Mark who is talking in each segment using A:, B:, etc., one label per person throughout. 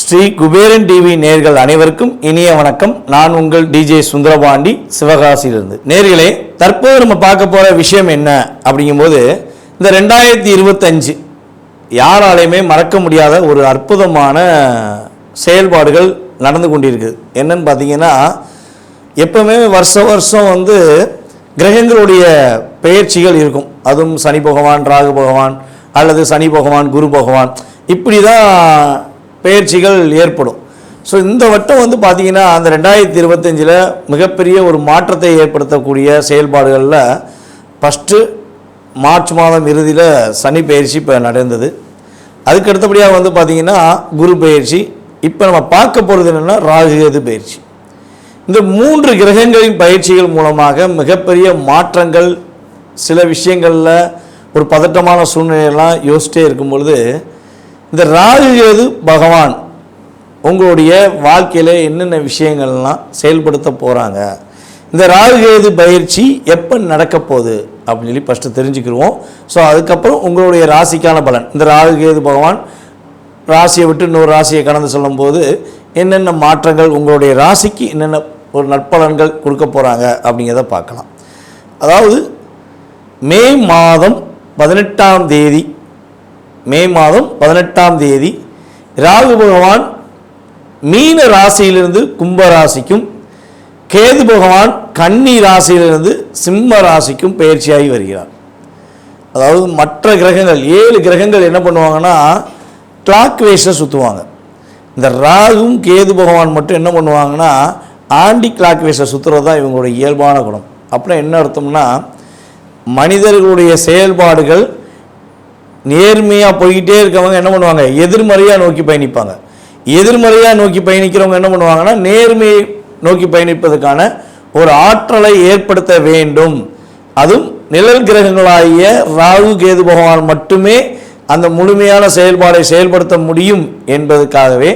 A: Sri Kuberan TV நேர்கள் அனைவருக்கும் இனிய வணக்கம். நான் உங்கள் டிஜே சுந்தரபாண்டி, சிவகாசியிலிருந்து. நேர்களே, தற்போது நம்ம பார்க்க போகிற விஷயம் என்ன அப்படிங்கும்போது, இந்த 2025 யாராலையுமே மறக்க முடியாத ஒரு அற்புதமான செயல்பாடுகள் நடந்து கொண்டிருக்குது. என்னன்னு பார்த்தீங்கன்னா, எப்பவுமே வருஷம் கிரகங்களுடைய பெயர்ச்சிகள் இருக்கும். அதுவும் சனி பகவான், ராகு பகவான், அல்லது சனி பகவான், குரு பகவான், இப்படி தான் பெயர்ச்சிகள் ஏற்படும். ஸோ இந்த வட்டம் பார்த்தீங்கன்னா, அந்த 2025 மிகப்பெரிய ஒரு மாற்றத்தை ஏற்படுத்தக்கூடிய செயல்பாடுகளில் ஃபஸ்ட்டு மார்ச் மாதம் இறுதியில் சனி பயிற்சி இப்போ நடந்தது. அதுக்கு அடுத்தபடியாக பார்த்தீங்கன்னா குரு பயிற்சி. இப்போ நம்ம பார்க்க போகிறது என்னென்னா ராகு கேது பயிற்சி. இந்த 3 கிரகங்களின் பயிற்சிகள் மூலமாக மிகப்பெரிய மாற்றங்கள், சில விஷயங்களில் ஒரு பதட்டமான சூழ்நிலையெல்லாம் யோசிச்சிட்டே இருக்கும் பொழுது, இந்த ராகு கேது பகவான் உங்களுடைய வாழ்க்கையில் என்னென்ன விஷயங்கள்லாம் செயல்படுத்த போகிறாங்க, இந்த ராகு கேது பயிற்சி எப்போ நடக்க போகுது அப்படின்னு சொல்லி ஃபஸ்ட்டு தெரிஞ்சுக்கிடுவோம். ஸோ அதுக்கப்புறம் உங்களுடைய ராசிக்கான பலன், இந்த ராகு கேது பகவான் ராசியை விட்டு இன்னொரு ராசியை கடந்து சொல்லும்போது என்னென்ன மாற்றங்கள், உங்களுடைய ராசிக்கு என்னென்ன ஒரு நற்பலன்கள் கொடுக்க போகிறாங்க அப்படிங்கிறத பார்க்கலாம். அதாவது மே மாதம் 18ஆம் தேதி ராகு பகவான் மீன ராசியிலிருந்து கும்ப ராசிக்கும், கேது பகவான் கன்னி ராசியிலிருந்து சிம்ம ராசிக்கும் பயிற்சியாகி வருகிறார். அதாவது மற்ற கிரகங்கள் 7 கிரகங்கள் என்ன பண்ணுவாங்கன்னா கிளாக் வைஸில் சுற்றுவாங்க. இந்த ராகும் கேது பகவான் மட்டும் என்ன பண்ணுவாங்கன்னா ஆண்டி கிளாக் வைஸில் சுற்றுறது தான் இவங்களுடைய இயல்பான குணம். அப்புறம் என்ன அர்த்தம்னா, மனிதர்களுடைய செயல்பாடுகள் நேர்மையாக போய்கிட்டே இருக்கவங்க என்ன பண்ணுவாங்க, எதிர்மறையாக நோக்கி பயணிப்பாங்க. எதிர்மறையாக நோக்கி பயணிக்கிறவங்க என்ன பண்ணுவாங்கன்னா நேர்மையை நோக்கி பயணிப்பதற்கான ஒரு ஆற்றலை ஏற்படுத்த வேண்டும். அதுவும் நிழல் கிரகங்களாகிய ராகு கேது பகவான் மட்டுமே அந்த முழுமையான செயல்பாடை செயல்படுத்த முடியும் என்பதற்காகவே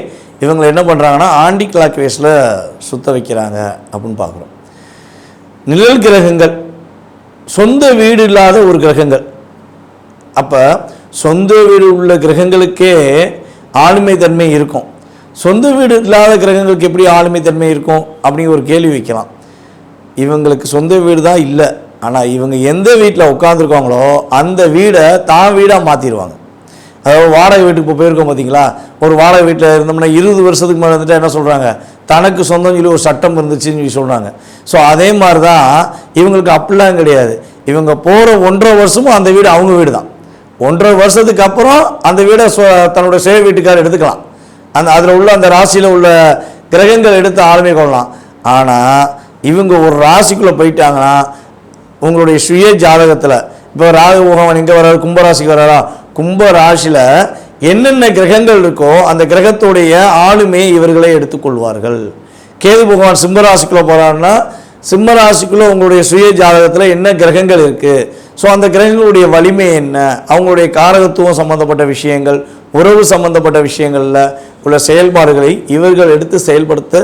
A: இவங்க என்ன பண்ணுறாங்கன்னா ஆண்டி கிளாக் வைஸில் சுத்த வைக்கிறாங்க அப்படின்னு பார்க்குறோம். நிழல் கிரகங்கள் சொந்த வீடு இல்லாத ஒரு கிரகங்கள். அப்போ சொந்த வீடு உள்ள கிரகங்களுக்கே ஆளுமை தன்மை இருக்கும். சொந்த வீடு இல்லாத கிரகங்களுக்கு எப்படி ஆளுமை தன்மை இருக்கும் அப்படிங்கிற ஒரு கேள்வி வைக்கலாம். இவங்களுக்கு சொந்த வீடு தான் இல்லை, ஆனால் இவங்க எந்த வீட்டில் உட்காந்துருக்காங்களோ அந்த வீடை தான் வீடாக மாற்றிடுவாங்க. அதாவது வாடகை வீட்டுக்கு இப்போ போயிருக்கோம் பார்த்தீங்களா, ஒரு வாடகை வீட்டில் இருந்தோம்னா 20 வருஷத்துக்கு மேலே வந்துட்டு என்ன சொல்கிறாங்க, தனக்கு சொந்தம் சொல்லி ஒரு சட்டம் இருந்துச்சுன்னு சொல்லி சொல்கிறாங்க. ஸோ அதே மாதிரி தான் இவங்களுக்கு அப்படிலாம் கிடையாது. இவங்க போகிற 1.5 வருஷமும் அந்த வீடு அவங்க வீடு தான். 1.5 வருஷத்துக்கு அப்புறம் அந்த வீடை தன்னுடைய சேவை வீட்டுக்காரர் எடுத்துக்கலாம். அதில் உள்ள அந்த ராசியில் உள்ள கிரகங்கள் எடுத்து ஆளுமை கொள்ளலாம். ஆனால் இவங்க ஒரு ராசிக்குள்ளே போயிட்டாங்கன்னா உங்களுடைய சுய ஜாதகத்தில் இப்போ ராகு பகவான் எங்கே வர்றாரு, கும்பராசிக்கு வர்றாரா, கும்ப ராசியில் என்னென்ன கிரகங்கள் இருக்கோ அந்த கிரகத்துடைய ஆளுமையை இவர்களே எடுத்துக்கொள்வார்கள். கேது பகவான் சிம்மராசிக்குள்ளே போகிறாருன்னா சிம்மராசிக்குள்ளே உங்களுடைய சுய ஜாதகத்தில் என்ன கிரகங்கள் இருக்குது, ஸோ அந்த கிரகங்களுடைய வலிமை என்ன, அவங்களுடைய காரகத்துவம் சம்பந்தப்பட்ட விஷயங்கள், உறவு சம்பந்தப்பட்ட விஷயங்களில் உள்ள செயல்பாடுகளை இவர்கள் எடுத்து செயல்படுத்த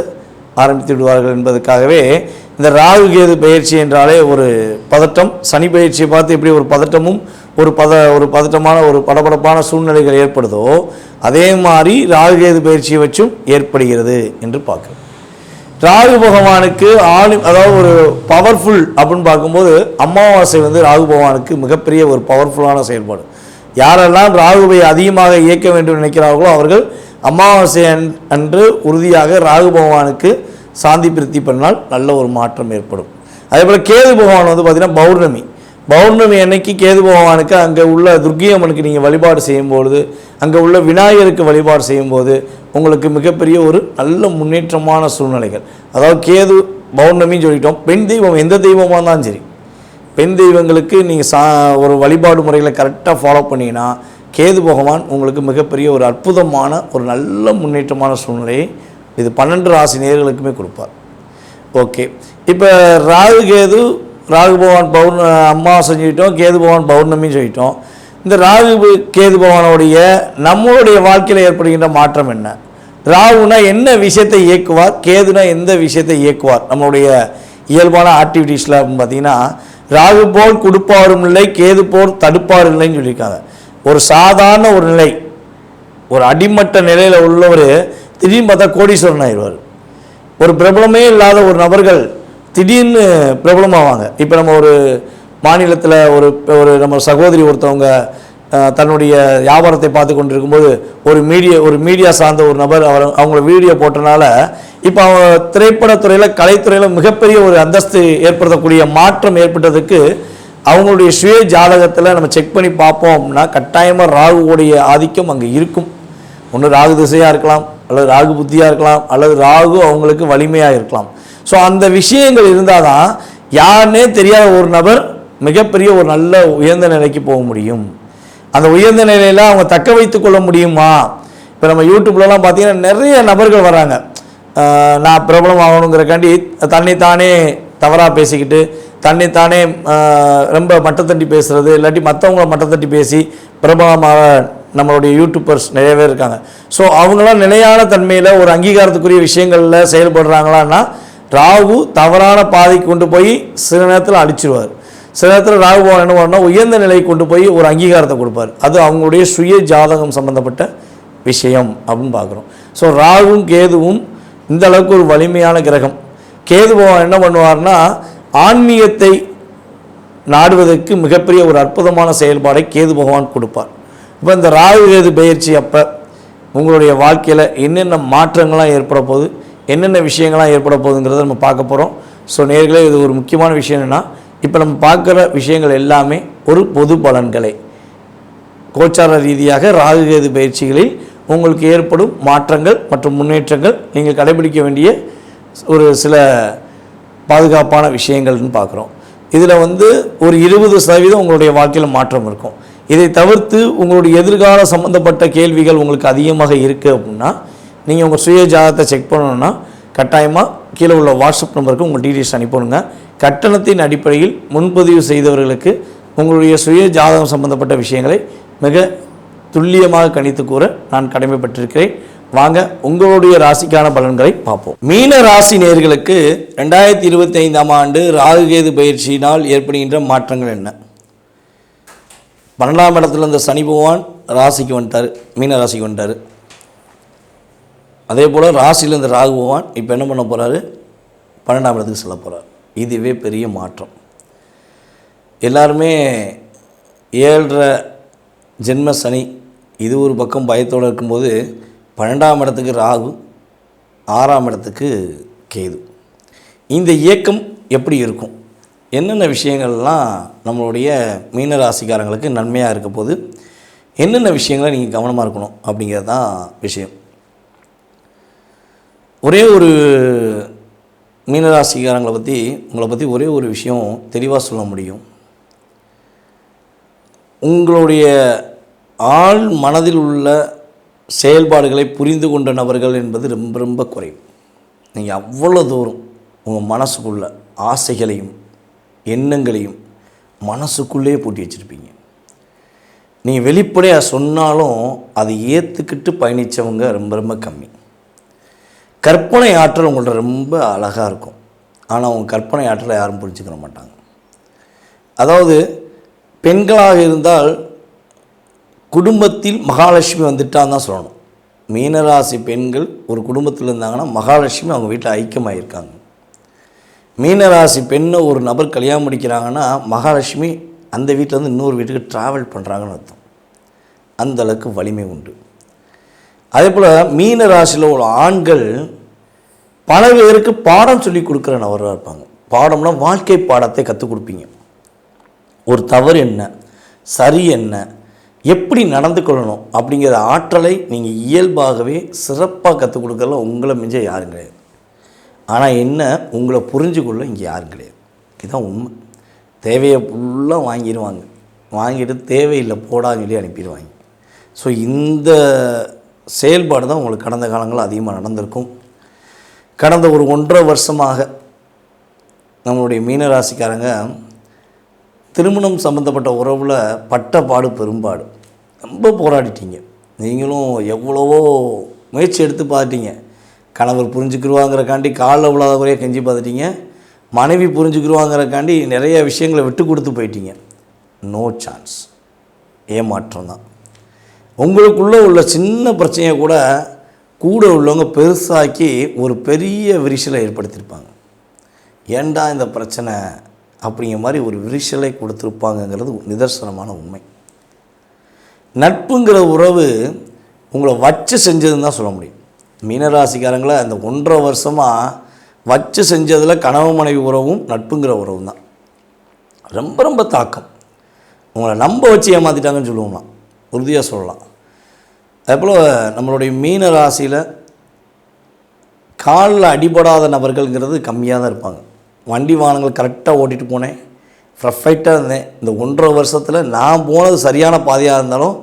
A: ஆரம்பித்து விடுவார்கள் என்பதற்காகவே இந்த ராகு கேது பயிற்சி என்றாலே ஒரு பதட்டம். சனி பயிற்சியை பார்த்து எப்படி ஒரு பதட்டமும் ஒரு பதட்டமான ஒரு படபடப்பான சூழ்நிலைகள் ஏற்படுதோ அதே மாதிரி ராகு கேது பயிற்சியை வச்சும் ஏற்படுகிறது என்று பார்க்குறோம். ராகு பகவானுக்கு அதாவது ஒரு பவர்ஃபுல் அப்படின்னு பார்க்கும்போது அமாவாசை ராகு பகவானுக்கு மிகப்பெரிய ஒரு பவர்ஃபுல்லான செயல்பாடு. யாரெல்லாம் ராகுவை அதிகமாக இயக்க வேண்டும் நினைக்கிறார்களோ அவர்கள் அமாவாசை அன்று உறுதியாக ராகு பகவானுக்கு சாந்தி பிரித்தி பண்ணால் நல்ல ஒரு மாற்றம் ஏற்படும். அதே போல் கேது பகவான் பார்த்திங்கன்னா பௌர்ணமி அன்னைக்கு கேது பகவானுக்கு அங்கே உள்ள துர்க்கை அம்மனுக்கு நீங்கள் வழிபாடு செய்யும்பொழுது, அங்கே உள்ள விநாயகருக்கு வழிபாடு செய்யும்போது உங்களுக்கு மிகப்பெரிய ஒரு நல்ல முன்னேற்றமான சூழ்நிலைகள். அதாவது கேது பௌர்ணமின்னு சொல்லிட்டோம். பெண் தெய்வம் எந்த தெய்வமாக இருந்தாலும் சரி, பெண் தெய்வங்களுக்கு நீங்கள் ஒரு வழிபாடு முறைகளை கரெக்டாக ஃபாலோ பண்ணிங்கன்னா கேது பகவான் உங்களுக்கு மிகப்பெரிய ஒரு அற்புதமான ஒரு நல்ல முன்னேற்றமான சூழ்நிலையை இது 12 ராசி நேயர்களுக்குமே கொடுப்பார். ஓகே, இப்போ ராகு பகவான் அமாவாசை சொல்லிட்டோம், கேது பகவான் பௌர்ணமின்னு சொல்லிட்டோம். இந்த ராகு கேது பகவானுடைய நம்மளுடைய வாழ்க்கையில் ஏற்படுகின்ற மாற்றம் என்ன? ராகுனா என்ன விஷயத்தை இயக்குவார், கேதுனா எந்த விஷயத்தை இயக்குவார் நம்மளுடைய இயல்பான ஆக்டிவிட்டீஸில் அப்படின்னு பார்த்தீங்கன்னா, ராகு போல் கொடுப்பாரும் இல்லை, கேது போல் தடுப்பாரும் இல்லைன்னு சொல்லியிருக்காங்க. ஒரு சாதாரண ஒரு நிலை, ஒரு அடிமட்ட நிலையில் உள்ளவர் திடீர்னு பார்த்தா கோடீஸ்வரன் ஆயிடுவார். ஒரு பிரபலமே இல்லாத ஒரு நபர்கள் திடீர்னு பிரபலமாவாங்க. இப்போ நம்ம ஒரு மாநிலத்தில் ஒரு நம்ம சகோதரி ஒருத்தவங்க தன்னுடைய வியாபாரத்தை பார்த்து கொண்டு இருக்கும்போது ஒரு மீடியா சார்ந்த ஒரு நபர் அவங்கள வீடியோ போட்டனால இப்போ அவங்க திரைப்படத்துறையில் கலைத்துறையில் மிகப்பெரிய ஒரு அந்தஸ்து ஏற்படுத்தக்கூடிய மாற்றம் ஏற்பட்டதுக்கு அவங்களுடைய சுய ஜாதகத்தில் நம்ம செக் பண்ணி பார்ப்போம் அப்படின்னா கட்டாயமாக ராகுவோடைய ஆதிக்கம் அங்கே இருக்கும். ஒன்று ராகு திசையாக இருக்கலாம், அல்லது ராகு புத்தியாக இருக்கலாம், அல்லது ராகு அவங்களுக்கு வலிமையாக இருக்கலாம். ஸோ அந்த விஷயங்கள் இருந்தால் தான் யாருன்னே தெரியாத ஒரு நபர் மிகப்பெரிய ஒரு நல்ல உயர்ந்த நிலைக்கு போக முடியும். அந்த உயர்ந்த நிலையில் அவங்க தக்க வைத்து கொள்ள முடியுமா? இப்போ நம்ம யூடியூப்லலாம் பார்த்தீங்கன்னா நிறைய நபர்கள் வராங்க, நான் பிரபலம் ஆகணுங்கிறக்காண்டி தன்னைத்தானே தவறாக பேசிக்கிட்டு தன்னைத்தானே ரொம்ப மட்டத்தட்டி பேசுகிறது, இல்லாட்டி மற்றவங்கள மட்டத்தட்டி பேசி பிரபலமாக நம்மளுடைய யூடியூபர்ஸ் நிறைய பேர் இருக்காங்க. ஸோ அவங்களாம் நிலையான தன்மையில் ஒரு அங்கீகாரத்துக்குரிய விஷயங்களில் செயல்படுறாங்களான்னா ராகு தவறான பாதைக்கு கொண்டு போய் சில நேரத்தில் அழிச்சிருவார். சில நேரத்தில் ராகு பகவான் என்ன பண்ணால் உயர்ந்த நிலைக்கு கொண்டு போய் ஒரு அங்கீகாரத்தை கொடுப்பார். அது அவங்களுடைய சுய ஜாதகம் சம்பந்தப்பட்ட விஷயம் அப்படின்னு பார்க்குறோம். ஸோ ராகுவும் கேதுவும் இந்த அளவுக்கு ஒரு வலிமையான கிரகம். கேது பகவான் என்ன பண்ணுவார்னா ஆன்மீகத்தை நாடுவதற்கு மிகப்பெரிய ஒரு அற்புதமான செயல்பாடை கேது பகவான் கொடுப்பார். இப்போ இந்த ராகு கேது பயிற்சி அப்போ உங்களுடைய வாழ்க்கையில் என்னென்ன மாற்றங்கள்லாம் ஏற்பட போகுது, என்னென்ன விஷயங்கள்லாம் ஏற்பட போகுதுங்கிறத நம்ம பார்க்க போகிறோம். ஸோ நேர்களே, இது ஒரு முக்கியமான விஷயம் என்னென்னா, இப்போ நம்ம பார்க்குற விஷயங்கள் எல்லாமே ஒரு பொது பலன்களை கோச்சார ரீதியாக ராகு கேது பயிற்சிகளில் உங்களுக்கு ஏற்படும் மாற்றங்கள் மற்றும் முன்னேற்றங்கள் நீங்கள் கடைபிடிக்க வேண்டிய ஒரு சில பாதுகாப்பான விஷயங்கள்னு பார்க்குறோம். இதில் ஒரு 20% உங்களுடைய வாழ்க்கையில் மாற்றம் இருக்கும். இதை தவிர்த்து உங்களுடைய எதிர்கால சம்மந்தப்பட்ட கேள்விகள் உங்களுக்கு அதிகமாக இருக்குது அப்படின்னா நீங்கள் உங்கள் சுய ஜாதகத்தை செக் பண்ணணுன்னா கட்டாயமாக கீழே உள்ள வாட்ஸ்அப் நம்பருக்கு உங்கள் டீட்டெயில்ஸ் அனுப்பணுங்க. கட்டணத்தின் அடிப்படையில் முன்பதிவு செய்தவர்களுக்கு உங்களுடைய சுய ஜாதகம் சம்பந்தப்பட்ட விஷயங்களை மிக துல்லியமாக கணித்து கூற நான் கடமைப்பட்டிருக்கிறேன். வாங்க உங்களுடைய ராசிக்கான பலன்களை பார்ப்போம். மீன ராசி நேயர்களுக்கு 2025ஆம் ஆண்டு ராகு கேது பயிற்சியினால் ஏற்படுகின்ற மாற்றங்கள் என்ன? 12ஆம் இடத்துல இந்த சனி பகவான் ராசிக்கு வந்துட்டார், மீன ராசிக்கு வந்துட்டார். அதே போல் ராசியில் இந்த ராகு பகவான் இப்போ என்ன பண்ண போகிறாரு, 12ஆம் இடத்துக்கு செல்ல போகிறார். இதுவே பெரிய மாற்றம். எல்லாருமே 7.5 ஜென்ம சனி இது ஒரு பக்கம் பயத்தோடு இருக்கும்போது 12ஆம் இடத்துக்கு ராகு, 6ஆம் இடத்துக்கு கேது. இந்த இயக்கம் எப்படி இருக்கும், என்னென்ன விஷயங்கள்லாம் நம்மளுடைய மீனராசிக்காரங்களுக்கு நன்மையாக இருக்க போது, என்னென்ன விஷயங்களை நீங்கள் கவனமாக இருக்கணும் அப்படிங்கிறது தான் விஷயம். ஒரே ஒரு மீனராசிக்காரங்களை உங்களை பற்றி ஒரே ஒரு விஷயம் தெளிவாக சொல்ல முடியும். உங்களுடைய ஆள் மனதில் உள்ள செயல்பாடுகளை புரிந்து கொண்ட நபர்கள் என்பது ரொம்ப ரொம்ப குறைவு. நீங்கள் அவ்வளோ தூரம் உங்கள் மனசுக்குள்ள ஆசைகளையும் எண்ணங்களையும் மனசுக்குள்ளே பூட்டி வச்சுருப்பீங்க. நீங்கள் வெளிப்படையாக சொன்னாலும் அதை ஏற்றுக்கிட்டு பயணித்தவங்க ரொம்ப ரொம்ப கம்மி. கற்பனை ஆற்றல் உங்கள்கிட்ட ரொம்ப அழகாக இருக்கும், ஆனால் அவங்க கற்பனை ஆற்றலை யாரும் புரிஞ்சுக்கிற மாட்டாங்க. அதாவது பெண்களாக இருந்தால் குடும்பத்தில் மகாலட்சுமி வந்துட்டான்னு தான் சொல்லணும். மீனராசி பெண்கள் ஒரு குடும்பத்தில் இருந்தாங்கன்னா மகாலட்சுமி அவங்க வீட்டில் ஐக்கியமாக இருக்காங்க. மீனராசி பெண்ணை ஒரு நபர் கல்யாணம் முடிக்கிறாங்கன்னா மகாலட்சுமி அந்த வீட்டிலேருந்து இன்னொரு வீட்டுக்கு ட்ராவல் பண்ணுறாங்கன்னு அர்த்தம். அந்தளவுக்கு வலிமை உண்டு. அதே போல் மீனராசியில் உள்ள ஆண்கள் பல பேருக்கு பாடம் சொல்லி கொடுக்குற நபராக இருப்பாங்க. பாடம்னா வாழ்க்கை பாடத்தை கற்றுக் கொடுப்பீங்க. ஒரு தவறு என்ன, சரி என்ன, எப்படி நடந்து கொள்ளணும் அப்படிங்கிற ஆற்றலை நீங்கள் இயல்பாகவே சிறப்பாக கற்றுக் கொடுக்கறதுல உங்களை மிஞ்ச யாரும் கிடையாது. ஆனால் என்ன, உங்களை புரிஞ்சுக்கொள்ள இங்கே யாரும் கிடையாது. இதுதான் உண்மை. தேவையை ஃபுல்லாக வாங்கிடுவாங்க, வாங்கிட்டு தேவையில்லை போடான்னு சொல்லி அனுப்பிடுவாங்க. ஸோ இந்த செயல்பாடு தான் உங்களுக்கு கடந்த காலங்களில் அதிகமாக நடந்திருக்கும். கடந்த ஒரு 1.5 வருஷமாக நம்மளுடைய மீனராசிக்காரங்க திருமணம் சம்மந்தப்பட்ட உறவில் பட்ட பாடு பெரும்பாடு ரொம்ப போராடிட்டீங்க. நீங்களும் எவ்வளவோ முயற்சி எடுத்து பார்த்துட்டீங்க. கணவர் புரிஞ்சுக்கிடுவாங்கிறக்காண்டி காலில் விழாத குறையாக கெஞ்சி பார்த்துட்டீங்க. மனைவி புரிஞ்சுக்கிடுவாங்கிறக்காண்டி நிறைய விஷயங்களை விட்டு கொடுத்து போயிட்டீங்க. நோ சான்ஸ், ஏமாற்றம் தான். உங்களுக்குள்ளே உள்ள சின்ன பிரச்சனையை கூட உள்ளவங்க பெருசாக்கி ஒரு பெரிய விரிசலை ஏற்படுத்தியிருப்பாங்க. ஏண்டா இந்த பிரச்சனை அப்படிங்கிற மாதிரி ஒரு விரிசலை கொடுத்துருப்பாங்கங்கிறது நிதர்சனமான உண்மை. நட்புங்கிற உறவு உங்களை வச்சு செஞ்சதுன்னு தான் சொல்ல முடியும். மீனராசிக்காரங்களை அந்த 1.5 வருஷமாக வச்சு செஞ்சதில் கணவன் மனைவி உறவும் நட்புங்கிற உறவும் தான் ரொம்ப ரொம்ப தாக்கம். உங்களை நம்ப வச்சு ஏமாற்றிட்டாங்கன்னு சொல்லுவோம்லாம், உறுதியாக சொல்லலாம். அதேபோல் நம்மளுடைய மீன ராசியில் காலில் அடிபடாத நபர்கள்ங்கிறது கம்மியாக தான் இருப்பாங்க. வண்டி வாகனங்கள் கரெக்டாக ஓட்டிகிட்டு போனேன், பர்ஃபெக்டாக இருந்தேன். இந்த 1.5 வருஷத்தில் நான் போனது சரியான பாதையாக இருந்தாலும்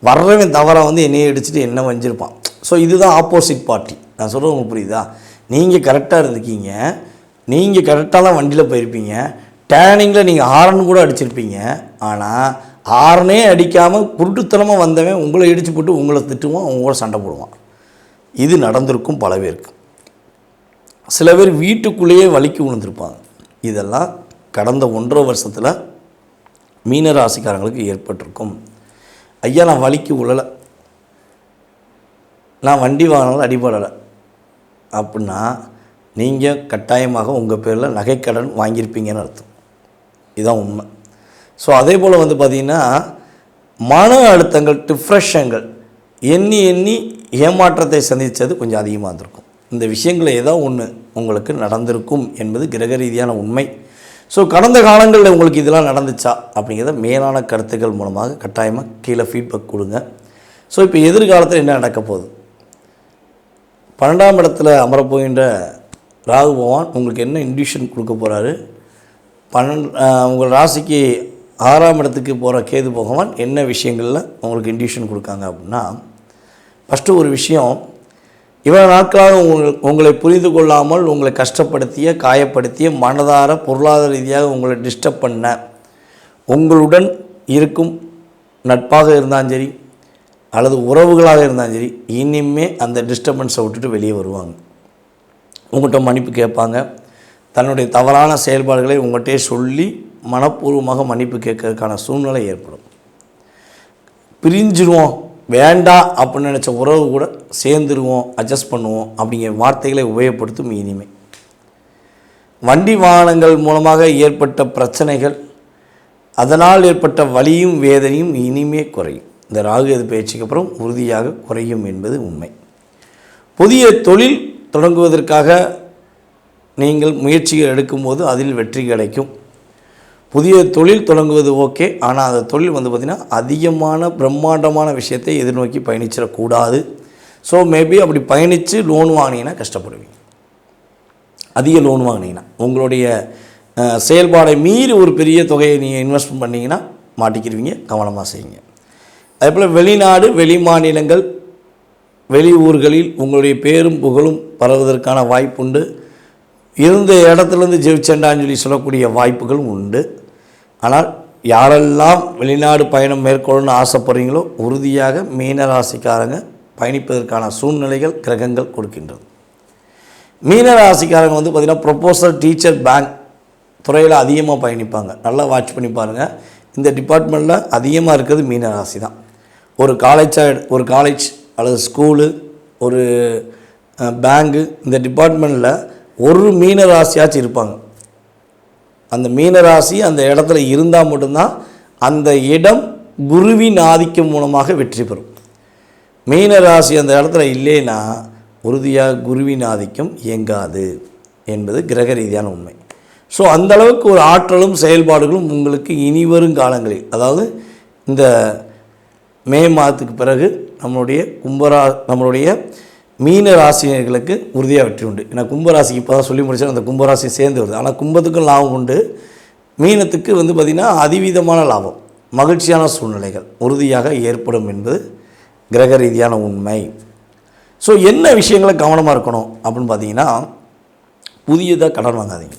A: வர்றவன் தவறாக என்னையை அடிச்சுட்டு என்ன வஞ்சிருப்பான். ஸோ இதுதான் ஆப்போசிட் பார்ட்டி. நான் சொல்கிறது உங்களுக்கு புரியுதா? நீங்கள் கரெக்டாக இருந்துக்கீங்க, நீங்கள் கரெக்டாக தான் வண்டியில் போயிருப்பீங்க, டேர்னிங்கில் நீங்கள் ஹார்ன் கூட அடிச்சிருப்பீங்க. ஆனால் ஹார்னே அடிக்காமல் குருட்டுத்தனமாக வந்தவன் உங்களை இடித்து போட்டு உங்களை திட்டுவான், உங்களோட சண்டை போடுவான். இது நடந்திருக்கும் பல பேருக்கு. சில பேர் வீட்டுக்குள்ளேயே வலிக்கு விழுந்திருப்பாங்க. இதெல்லாம் கடந்த 1.5 வருஷத்தில் மீனராசிக்காரங்களுக்கு ஏற்பட்டிருக்கும். ஐயா நான் வலிக்கு விழலை, நான் வண்டி வாங்கினாலும் அடிபடலை அப்படின்னா நீங்கள் கட்டாயமாக உங்கள் பேரில் நகைக்கடன் வாங்கியிருப்பீங்கன்னு அர்த்தம். இதுதான் உண்மை. ஸோ அதே போல் பார்த்திங்கன்னா மன அழுத்தங்கள், டிப்ரெஷன்கள் எண்ணி ஏமாற்றத்தை சந்தித்தது கொஞ்சம் அதிகமாக இருந்திருக்கும். இந்த விஷயங்கள் ஏதோ ஒன்று உங்களுக்கு நடந்திருக்கும் என்பது கிரக ரீதியான உண்மை. ஸோ கடந்த காலங்களில் உங்களுக்கு இதெல்லாம் நடந்துச்சா அப்படிங்கிறத மேலான கருத்துக்கள் மூலமாக கட்டாயமாக கீழே ஃபீட்பேக் கொடுங்க. ஸோ இப்போ எதிர்காலத்தில் என்ன நடக்க போகுது? 12ஆம் இடத்துல அமரப்போகின்ற ராகு பகவான் உங்களுக்கு என்ன இன்டியூஷன் கொடுக்க போகிறாரு? உங்கள் ராசிக்கு 6ஆம் இடத்துக்கு போகிற கேது பகவான் என்ன விஷயங்களில் உங்களுக்கு இன்டியூஷன் கொடுக்காங்க அப்படின்னா, ஃபஸ்ட்டு ஒரு விஷயம், இவ்வளோ நாட்களாக உங்களை புரிந்து கொள்ளாமல் உங்களை கஷ்டப்படுத்திய, காயப்படுத்திய, மனதார பொருளாதார ரீதியாக உங்களை டிஸ்டர்ப் பண்ண உங்களுடன் இருக்கும் நட்பாக இருந்தாலும் சரி அல்லது உறவுகளாக இருந்தாலும் சரி, இனிமே அந்த டிஸ்டர்பன்ஸை விட்டுட்டு வெளியே வருவாங்க. உங்கள்கிட்ட மன்னிப்பு கேட்பாங்க. தன்னுடைய தவறான செயல்பாடுகளை உங்கள்கிட்டே சொல்லி மனப்பூர்வமாக மன்னிப்பு கேட்கறதுக்கான சூழ்நிலை ஏற்படும். பிரிஞ்சிடுவோம், வேண்டாம் அப்படின்னு நினச்ச உறவு கூட சேர்ந்துருவோம், அட்ஜஸ்ட் பண்ணுவோம் அப்படிங்கிற வார்த்தைகளை உபயோகப்படுத்தும். இனிமேல் வண்டி வாகனங்கள் மூலமாக ஏற்பட்ட பிரச்சனைகள், அதனால் ஏற்பட்ட வலியும் வேதனையும் இனிமே குறையும். இந்த ராகு எது பயிற்சிக்கு அப்புறம் உறுதியாக குறையும் என்பது உண்மை. புதிய தொழில் தொடங்குவதற்காக நீங்கள் முயற்சிகள் எடுக்கும்போது அதில் வெற்றி கிடைக்கும். புதிய தொழில் தொடங்குவது ஓகே, ஆனால் அந்த தொழில் பார்த்திங்கன்னா அதிகமான பிரம்மாண்டமான விஷயத்தை எதிர்நோக்கி பயணிச்சிடக்கூடாது. ஸோ மேபி அப்படி பயணித்து லோன் வாங்கினீங்கன்னா கஷ்டப்படுவீங்க. அதிக லோன் வாங்கினீங்கன்னா உங்களுடைய செயல்பாடை மீறி ஒரு பெரிய தொகையை நீங்கள் இன்வெஸ்ட் பண்ணிங்கன்னா மாட்டிக்கிடுவீங்க. கவனமாக செய்யுங்க. அதேபோல் வெளிநாடு, வெளி மாநிலங்கள், வெளி ஊர்களில் உங்களுடைய பேரும் புகழும் பரவுவதற்கான வாய்ப்புண்டு. இருந்த இடத்துலேருந்து ஜெயிச்சண்டான்னு சொல்லக்கூடிய வாய்ப்புகளும் உண்டு. ஆனால் யாரெல்லாம் வெளிநாடு பயணம் மேற்கொள்ளணும்னு ஆசைப்படுறீங்களோ உறுதியாக மீனராசிக்காரங்க பயணிப்பதற்கான சூழ்நிலைகள் கிரகங்கள் கொடுக்கின்றது. மீனராசிக்காரங்க பார்த்திங்கன்னா ப்ரொபோசல், டீச்சர், பேங்க் துறையில் அதிகமாக பயணிப்பாங்க. நல்லா வாட்ச் பண்ணி பாருங்கள். இந்த டிபார்ட்மெண்ட்டில் அதிகமாக இருக்கிறது மீனராசி தான். ஒரு காலேஜ் அல்லது ஸ்கூலு, ஒரு பேங்கு, இந்த டிபார்ட்மெண்ட்டில் ஒரு மீனராசியாச்சும் இருப்பாங்க. அந்த மீனராசி அந்த இடத்துல இருந்தால் மட்டும்தான் அந்த இடம் குருவின் ஆதிக்கம் மூலமாக வெற்றி பெறும். மீனராசி அந்த இடத்துல இல்லைன்னா உறுதியாக குருவின் ஆதிக்கம் இயங்காது என்பது கிரக ரீதியான உண்மை. ஸோ அந்தளவுக்கு ஒரு ஆற்றலும் செயல்பாடுகளும் உங்களுக்கு இனிவரும் காலங்களில், அதாவது இந்த மே மாதத்துக்கு பிறகு நம்மளுடைய மீன ராசினர்களுக்கு உறுதியாக வெற்றி உண்டு. ஏன்னா கும்பராசிக்கு இப்போ தான் சொல்லி முடிச்சா அந்த கும்பராசி சேர்ந்து வருது. ஆனால் கும்பத்துக்கும் லாபம் உண்டு, மீனத்துக்கு பார்த்திங்கன்னா அதிவிதமான லாபம், மகிழ்ச்சியான சூழ்நிலைகள் உறுதியாக ஏற்படும் என்பது கிரக ரீதியான உண்மை. ஸோ என்ன விஷயங்களை கவனமாக இருக்கணும் அப்படின்னு பார்த்தீங்கன்னா, புதியதாக கடன் வாங்காதீங்க.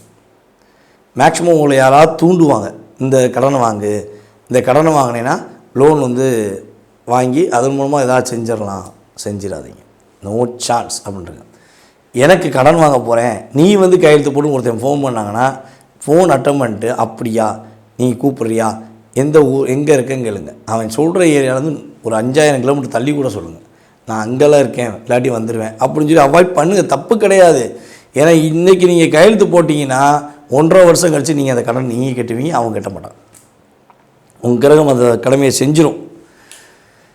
A: மேக்ஸிமம் உங்களை யாராவது தூண்டுவாங்க, இந்த கடனை வாங்கு, இந்த கடனை வாங்கினேன்னா லோன் வாங்கி அதன் மூலமாக ஏதாவது செஞ்சிடலாம், செஞ்சிடாதீங்க. நோ சான்ஸ் அப்படின்றது. எனக்கு கடன் வாங்க போகிறேன், நீ வந்து கையெழுத்து போட்டு ஒருத்தன் ஃபோன் பண்ணாங்கன்னா ஃபோன் அட்டன் பண்ணிட்டு அப்படியா நீ கூப்பிட்றியா எந்த ஊர் எங்கே இருக்கேன்னு கேளுங்க. அவன் சொல்கிற ஏரியாவிலேருந்து ஒரு 5000 கிலோமீட்டர் தள்ளி கூட சொல்லுங்கள், நான் அங்கெல்லாம் இருக்கேன் இல்லாட்டி வந்துடுவேன் அப்படின்னு சொல்லி அவாய்ட் பண்ணுங்கள். தப்பு கிடையாது. ஏன்னா இன்றைக்கி நீங்கள் கையெழுத்து போட்டிங்கன்னா 1.5 வருஷம் கழித்து நீங்கள் அந்த கடன் நீங்கள் கட்டுவீங்க, அவங்க கட்ட மாட்டான். உங்கள் கிரகம் அந்த கடமையை செஞ்சிடும்.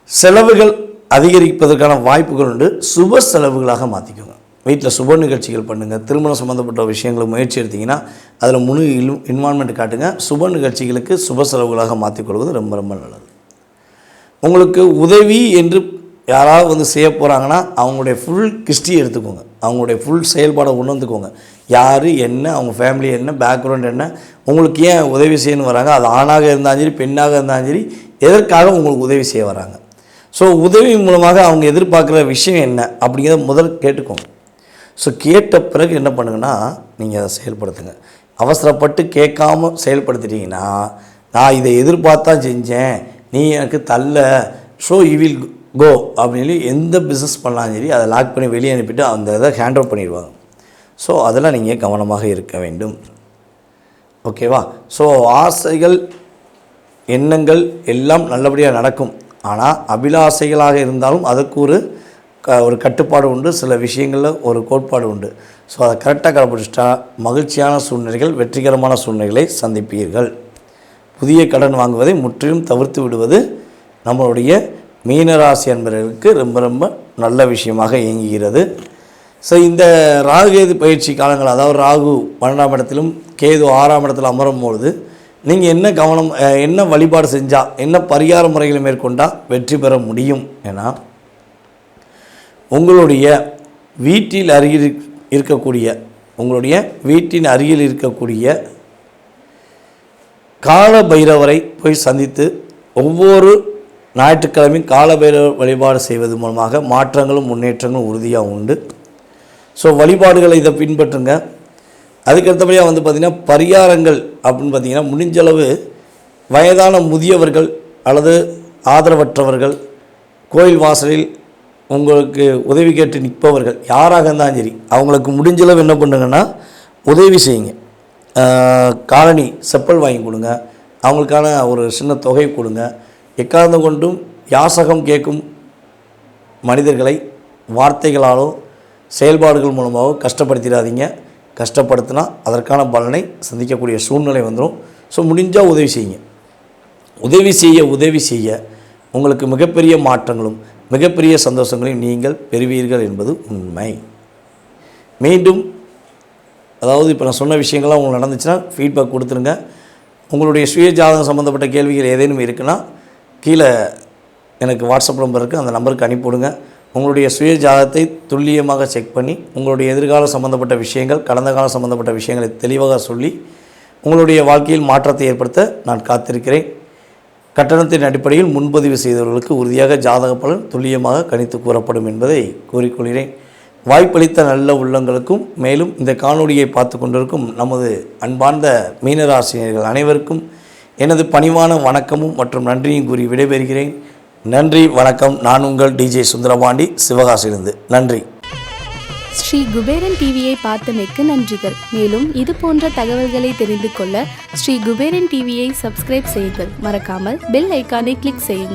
A: செலவுகள் அதிகரிப்பதற்கான வாய்ப்புகள் உண்டு. சுப செலவுகளாக மாற்றிக்கோங்க. வீட்டில் சுப நிகழ்ச்சிகள் பண்ணுங்கள். திருமணம் சம்மந்தப்பட்ட விஷயங்களை முயற்சி எடுத்திங்கன்னா அதில் முழு இன்வால்மெண்ட் காட்டுங்க. சுப நிகழ்ச்சிகளுக்கு சுப செலவுகளாக மாற்றிக்கொள்வது ரொம்ப ரொம்ப நல்லது. உங்களுக்கு உதவி என்று யாராவது வந்து செய்ய போகிறாங்கன்னா அவங்களுடைய ஃபுல் ஹிஸ்ட்ரி எடுத்துக்கோங்க, அவங்களுடைய ஃபுல் செயல்பாடை உணர்ந்துக்கோங்க. யார் என்ன, அவங்க ஃபேமிலி என்ன, பேக்ரவுண்ட் என்ன, உங்களுக்கு ஏன் உதவி செய்யணும் வராங்க, அது ஆணாக இருந்தாலும் சரி பெண்ணாக இருந்தாலும் சரி எதற்காக உங்களுக்கு உதவி செய்ய வராங்க. ஸோ உதவி மூலமாக அவங்க எதிர்பார்க்குற விஷயம் என்ன அப்படிங்கிறத முதல் கேட்டுக்கோங்க. ஸோ கேட்ட பிறகு என்ன பண்ணுங்கன்னா நீங்கள் அதை செயல்படுத்துங்க. அவசரப்பட்டு கேட்காம செயல்படுத்திட்டீங்கன்னா நான் இதை எதிர்பார்த்தா செஞ்சேன், நீ எனக்கு தள்ள, ஸோ யூ வில் கோ அப்படின்னு எந்த பிஸ்னஸ் பண்ணாலும் சரி அதை லாக் பண்ணி வெளியே அனுப்பிட்டு அந்த இதை ஹேண்ட் ஓவர் பண்ணிடுவாங்க. ஸோ அதெல்லாம் நீங்கள் கவனமாக இருக்க வேண்டும். ஓகேவா? ஸோ ஆசைகள் எண்ணங்கள் எல்லாம் நல்லபடியாக நடக்கும். ஆனால் அபிலாசைகளாக இருந்தாலும் அதுக்கு ஒரு கட்டுப்பாடு உண்டு, சில விஷயங்களில் ஒரு கோட்பாடு உண்டு. ஸோ அதை கரெக்டாக கடைப்பிடிச்சிட்டா மகிழ்ச்சியான சூழ்நிலைகள், வெற்றிகரமான சூழ்நிலைகளை சந்திப்பீர்கள். புதிய கடன் வாங்குவதை முற்றிலும் தவிர்த்து விடுவது நம்மளுடைய மீனராசி அன்பர்களுக்கு ரொம்ப ரொம்ப நல்ல விஷயமாக இயங்குகிறது. ஸோ இந்த ராகுகேது பயிற்சி காலங்கள், அதாவது ராகு 12ஆம் இடத்திலும் கேது 6ஆம் இடத்தில் அமரும் பொழுது நீங்கள் என்ன வழிபாடு செஞ்சால், என்ன பரிகார முறைகளை மேற்கொண்டால் வெற்றி பெற முடியும்? ஏன்னா உங்களுடைய வீட்டின் அருகில் இருக்கக்கூடிய கால பைரவரை போய் சந்தித்து ஒவ்வொரு ஞாயிற்றுக்கிழமையும் கால பைரவர் வழிபாடு செய்வது மூலமாக மாற்றங்களும் முன்னேற்றங்களும் உறுதியாக உண்டு. ஸோ வழிபாடுகளை இதை பின்பற்றுங்க. அதுக்கடுத்தபடியாக வந்து பார்த்திங்கன்னா பரிகாரங்கள் அப்படின்னு பார்த்திங்கன்னா முடிஞ்சளவு வயதான முதியவர்கள் அல்லது ஆதரவற்றவர்கள், கோயில் வாசலில் உங்களுக்கு உதவி கேட்டு நிற்பவர்கள் யாராக இருந்தாலும் சரி அவங்களுக்கு முடிஞ்சளவு என்ன பண்ணுங்கன்னா உதவி செய்யுங்க. காலனி செப்பல் வாங்கி கொடுங்க, அவங்களுக்கான ஒரு சின்ன தொகை கொடுங்க. எக்காரணம் கொண்டும் யாசகம் கேட்கும் மனிதர்களை வார்த்தைகளாலோ செயல்பாடுகள் மூலமாகவோ கஷ்டப்படுத்திடாதீங்க. கஷ்டப்படுத்தினா அதற்கான பலனை சந்திக்கக்கூடிய சூழ்நிலை வந்துடும். ஸோ முடிஞ்சால் உதவி செய்ய உங்களுக்கு மிகப்பெரிய மாற்றங்களும் மிகப்பெரிய சந்தோஷங்களையும் நீங்கள் பெறுவீர்கள் என்பது உண்மை. மீண்டும் அதாவது இப்போ நான் சொன்ன விஷயங்கள்லாம் உங்களுக்கு நடந்துச்சுன்னா ஃபீட்பேக் கொடுத்துருங்க. உங்களுடைய சுய ஜாதகம் சம்மந்தப்பட்ட கேள்விகள் ஏதேனும் இருக்குன்னா கீழே எனக்கு வாட்ஸ்அப் நம்பர் இருக்குது, அந்த நம்பருக்கு அனுப்பிவிடுங்க. உங்களுடைய சுய ஜாதகத்தை துல்லியமாக செக் பண்ணி உங்களுடைய எதிர்காலம் சம்மந்தப்பட்ட விஷயங்கள், கடந்த காலம் சம்மந்தப்பட்ட விஷயங்களை தெளிவாக சொல்லி உங்களுடைய வாழ்க்கையில் மாற்றத்தை ஏற்படுத்த நான் காத்திருக்கிறேன். கட்டணத்தின் அடிப்படையில் முன்பதிவு செய்தவர்களுக்கு உறுதியாக ஜாதக பலன் துல்லியமாக கணித்து கூறப்படும் என்பதை கூறிக்கொள்கிறேன். வாய்ப்பளித்த நல்ல உள்ளங்களுக்கும் மேலும் இந்த காணொளியை பார்த்து கொண்டிருக்கும் நமது அன்பார்ந்த மீனராசினியர்கள் அனைவருக்கும் எனது பணிவான வணக்கமும் மற்றும் நன்றியும் கூறி விடைபெறுகிறேன். நன்றி, வணக்கம். நான் உங்கள் டிஜே சுந்தரபாண்டி, சிவகாசியிலிருந்து. நன்றி.
B: ஸ்ரீ குபேரன் டிவியை பார்த்தமைக்கு நன்றிகள். மேலும் இது போன்ற தகவல்களை தெரிந்து கொள்ள ஸ்ரீ குபேரன் டிவியை சப்ஸ்கிரைப் செய்யுங்கள். மறக்காமல் பெல் ஐக்கானை கிளிக் செய்யுங்கள்.